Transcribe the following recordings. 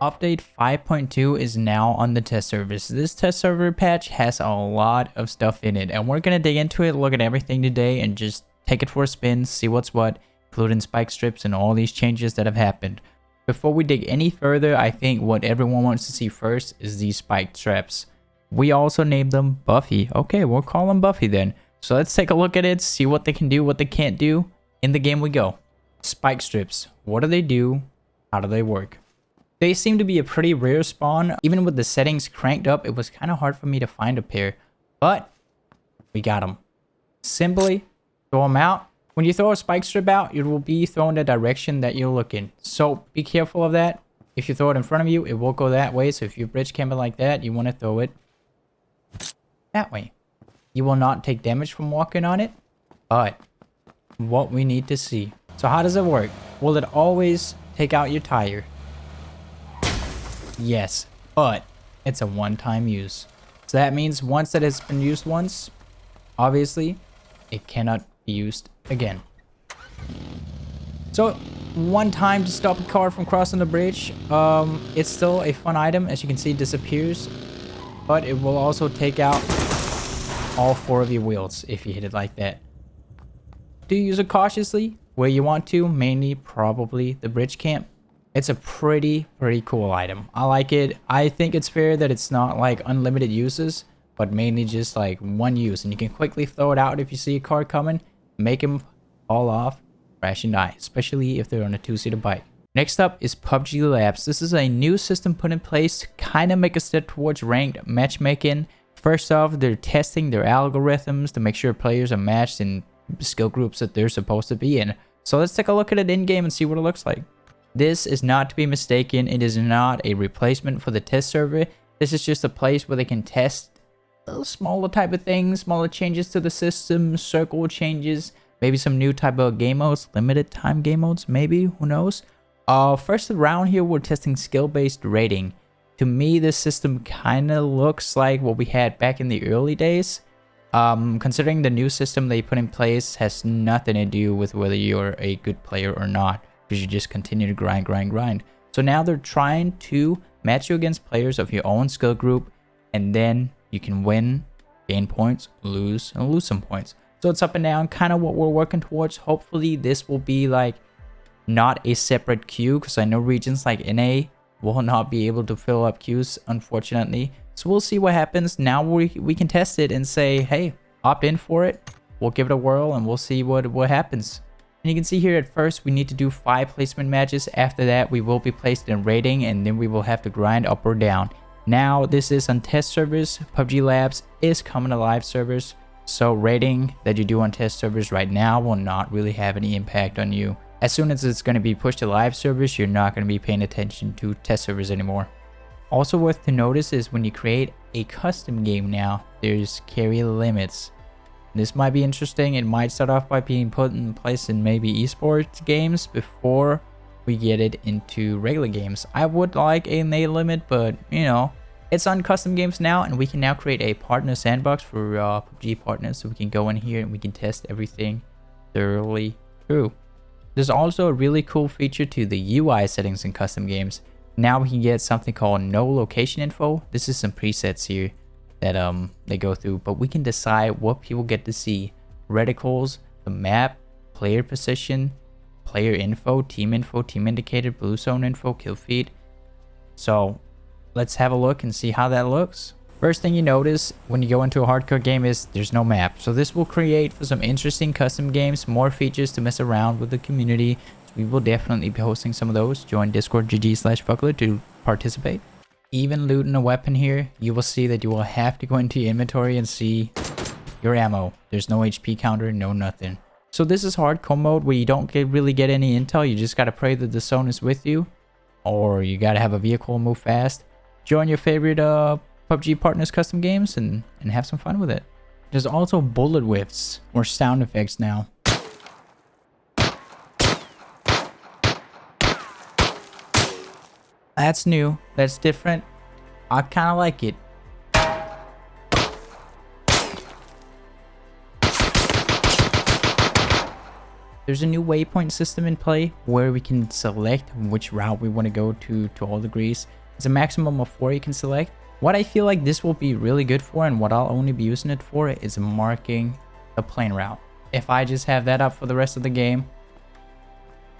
Update 5.2 is now on the test servers. This test server patch has a lot of stuff in it, and we're going to dig into it, look at everything today, and just take it for a spin, see what's what, including spike strips and all these changes that have happened. Before we dig any further, I think what everyone wants to see first is these spike traps. We also named them Buffy. Okay, we'll call them Buffy then. So let's take a look at it, see what they can do, what they can't do. In the game we go. Spike strips. What do they do? How do they work? They seem to be a pretty rare spawn. Even with the settings cranked up, it was kind of hard for me to find a pair. But we got them. Simply throw them out. When you throw a spike strip out, it will be thrown the direction that you're looking. So be careful of that. If you throw it in front of you, it will go that way. So if you're bridge camping like that, you want to throw it that way. You will not take damage from walking on it. But what we need to see. So how does it work? Will it always take out your tire? Yes, but it's a one-time use. So that means once that has been used once, obviously, it cannot be used again. So one time to stop a car from crossing the bridge. It's still a fun item. As you can see, it disappears. But it will also take out all 4 of your wheels if you hit it like that. Do use it cautiously where you want to, mainly probably the bridge camp. It's a pretty cool item. I like it. I think it's fair that it's not like unlimited uses, but mainly just like one use. And you can quickly throw it out if you see a car coming, make him fall off, crash and die, especially if they're on a 2-seater bike. Next up is PUBG Labs. This is a new system put in place to kind of make a step towards ranked matchmaking. First off, they're testing their algorithms to make sure players are matched in skill groups that they're supposed to be in. So let's take a look at it in game and see what it looks like. This is not to be mistaken. It is not a replacement for the test server. This is just a place where they can test smaller type of things, smaller changes to the system, circle changes, maybe some new type of game modes, limited time game modes, maybe, who knows. First round here, we're testing skill-based rating. To me, this system kind of looks like what we had back in the early days. Considering the new system they put in place has nothing to do with whether you're a good player or not, because you just continue to grind. So now they're trying to match you against players of your own skill group, and then you can win, gain points, lose, and lose some points. So it's up and down, kind of what we're working towards. Hopefully this will be like not a separate queue, because I know regions like NA will not be able to fill up queues, unfortunately. So we'll see what happens. Now we can test it and say, hey, opt in for it. We'll give it a whirl and we'll see what happens. And you can see here at first we need to do 5 placement matches. After that we will be placed in rating, and then we will have to grind up or down. Now this is on test servers. PUBG Labs is coming to live servers. So rating that you do on test servers right now will not really have any impact on you. As soon as it's going to be pushed to live servers, you're not going to be paying attention to test servers anymore. Also worth to notice is when you create a custom game now, there's carry limits. This might be interesting. It might start off by being put in place in maybe esports games before we get it into regular games. I would like a NA limit, but you know, it's on custom games now, and we can now create a partner sandbox for PUBG partners, so we can go in here and we can test everything thoroughly through. There's also a really cool feature to the UI settings in custom games. Now we can get something called no location info. This is some presets here that they go through, but we can decide what people get to see. Reticles, the map, player position, player info, team indicator, blue zone info, kill feed. So let's have a look and see how that looks. First thing you notice when you go into a hardcore game is there's no map. So this will create for some interesting custom games, more features to mess around with the community. So we will definitely be hosting some of those. Join Discord GG/Fugglet to participate. Even looting a weapon here, you will see that you will have to go into your inventory and see your ammo. There's no HP counter, no nothing. So this is hardcore mode where you don't really get any intel. You just gotta pray that the zone is with you, or you gotta have a vehicle and move fast. Join your favorite PUBG partners custom games and have some fun with it. There's also bullet whiffs or sound effects now. That's new. That's different. I kind of like it. There's a new waypoint system in play where we can select which route we want to go to all degrees. It's a maximum of 4 you can select. What I feel like this will be really good for, and what I'll only be using it for, is marking the plane route. If I just have that up for the rest of the game,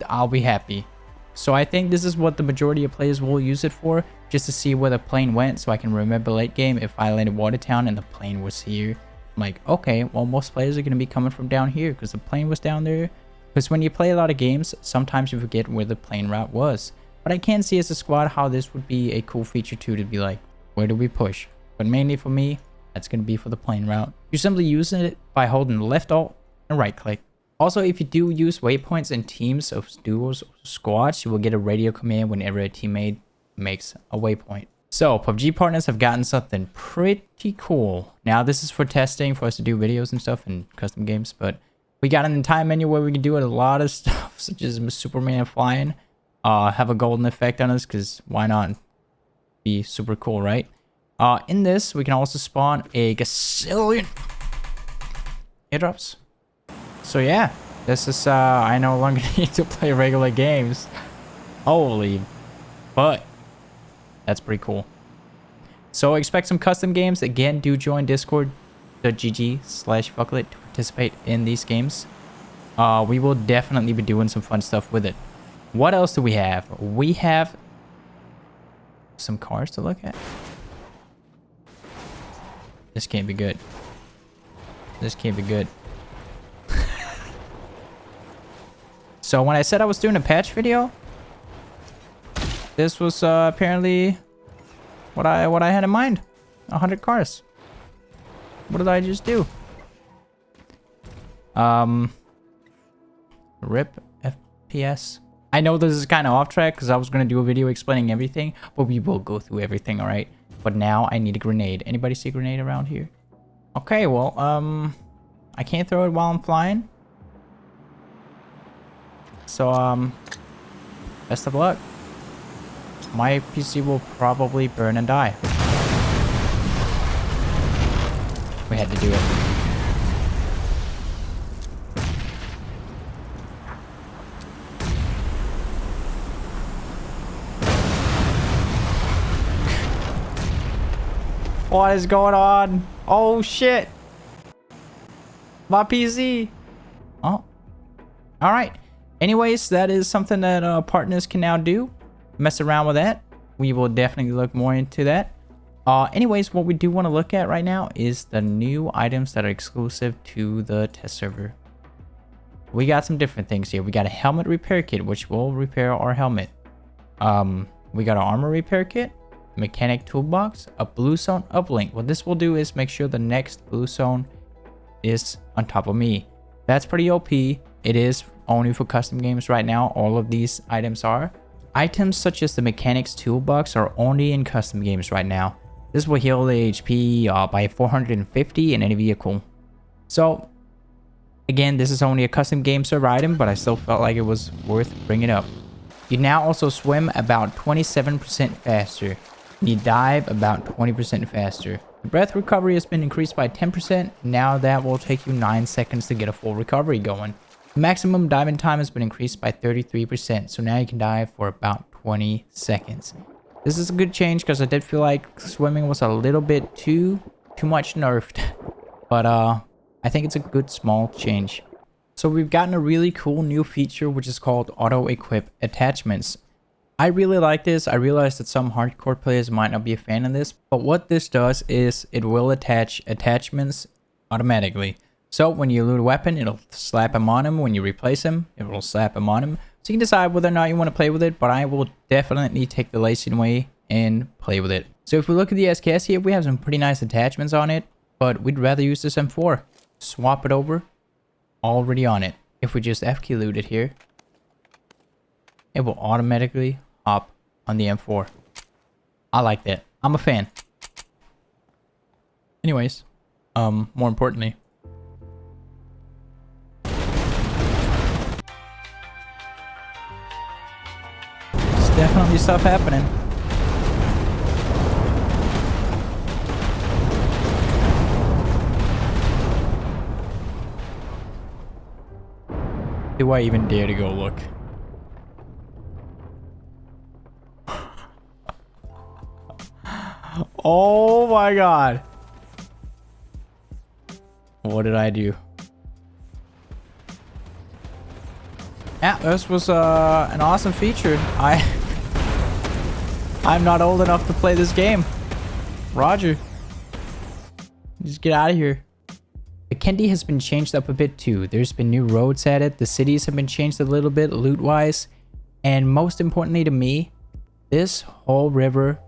I'll be happy. So I think this is what the majority of players will use it for, just to see where the plane went, so I can remember late game if I landed Watertown and the plane was here. I'm like, okay, well, most players are going to be coming from down here because the plane was down there. Because when you play a lot of games, sometimes you forget where the plane route was. But I can see as a squad how this would be a cool feature too, to be like, where do we push? But mainly for me, that's going to be for the plane route. You simply use it by holding left alt and right click. Also, if you do use waypoints in teams of duos or squads, you will get a radio command whenever a teammate makes a waypoint. So, PUBG partners have gotten something pretty cool. Now, this is for testing, for us to do videos and stuff in custom games, but we got an entire menu where we can do a lot of stuff, such as Superman flying, have a golden effect on us, because why not? Be super cool, right? In this, we can also spawn a gazillion airdrops. So yeah, this is, I no longer need to play regular games. Holy, but that's pretty cool. So expect some custom games. Again, do join discord.gg/Fugglet to participate in these games. We will definitely be doing some fun stuff with it. What else do we have? We have some cars to look at. This can't be good. This can't be good. So when I said I was doing a patch video, this was apparently what I had in mind. 100 cars. What did I just do? RIP FPS. I know this is kind of off track because I was going to do a video explaining everything, but we will go through everything, all right? But now I need a grenade. Anybody see a grenade around here? Okay, well, I can't throw it while I'm flying. So, best of luck. My PC will probably burn and die. We had to do it. What is going on? Oh shit. My PC. Oh. Alright. Anyways, that is something that partners can now do. Mess around with that. We will definitely look more into that. Anyways, what we do want to look at right now is the new items that are exclusive to the test server. We got some different things here. We got a helmet repair kit, which will repair our helmet. We got an armor repair kit, mechanic toolbox, a blue zone uplink. What this will do is make sure the next blue zone is on top of me. That's pretty OP. It is only for custom games right now. All of these items are. Items such as the mechanics toolbox are only in custom games right now. This will heal the HP by 450 in any vehicle. So again, this is only a custom game server item, but I still felt like it was worth bringing up. You now also swim about 27% faster. You dive about 20% faster. The breath recovery has been increased by 10%. Now that will take you 9 seconds to get a full recovery going. The maximum diving time has been increased by 33%. So now you can dive for about 20 seconds. This is a good change because I did feel like swimming was a little bit too much nerfed. But I think it's a good small change. So we've gotten a really cool new feature which is called auto equip attachments. I really like this. I realize that some hardcore players might not be a fan of this, but what this does is it will attach attachments automatically. So when you loot a weapon, it'll slap them on him. When you replace him, it will slap them on him. So you can decide whether or not you want to play with it, but I will definitely take the lacing way and play with it. So if we look at the SKS here, we have some pretty nice attachments on it, but we'd rather use this M4. Swap it over, already on it. If we just FK loot it here, it will automatically hop on the M4. I like that. I'm a fan. Anyways, more importantly, there's definitely stuff happening. Do I even dare to go look? Oh my god. What did I do? Yeah, this was an awesome feature. I'm not old enough to play this game. Roger. Just get out of here. Vikendi has been changed up a bit too. There's been new roads added. The cities have been changed a little bit loot-wise. And most importantly to me, this whole river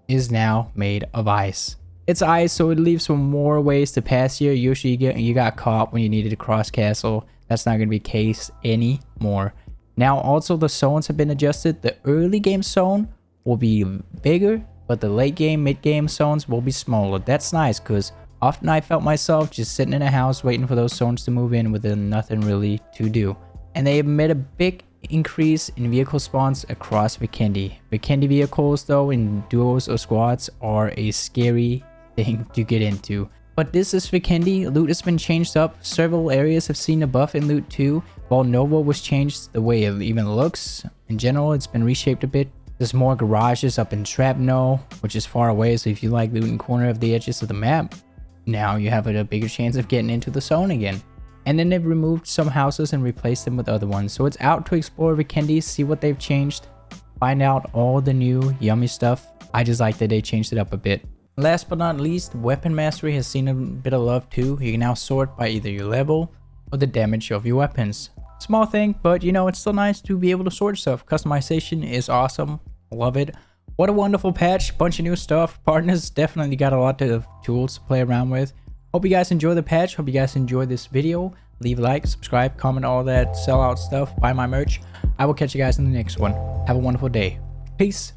is now made of ice. It's ice, so it leaves some more ways to pass here. Usually you got caught when you needed to cross castle. That's not going to be the case anymore. Now also the zones have been adjusted. The early game zone will be bigger, but the late game, mid game zones will be smaller. That's nice because often I felt myself just sitting in a house waiting for those zones to move in with nothing really to do. And they have made a big increase in vehicle spawns across Vikendi. Vikendi vehicles though in duos or squads are a scary thing to get into. But this is Vikendi. Loot has been changed up. Several areas have seen a buff in loot too. While Nova was changed the way it even looks. In general, it's been reshaped a bit. There's more garages up in Shrapnel, which is far away, so if you like looting corner of the edges of the map, now you have a bigger chance of getting into the zone again. And then they've removed some houses and replaced them with other ones. So it's out to explore Vikendi, see what they've changed, find out all the new yummy stuff. I just like that they changed it up a bit. Last but not least, Weapon Mastery has seen a bit of love too. You can now sort by either your level or the damage of your weapons. Small thing, but you know, it's still nice to be able to sort stuff. Customization is awesome. Love it. What a wonderful patch. Bunch of new stuff. Partners definitely got a lot of tools to play around with. Hope you guys enjoy the patch. Hope you guys enjoy this video. Leave a like, subscribe, comment, all that sellout stuff. Buy my merch. I will catch you guys in the next one. Have a wonderful day. Peace.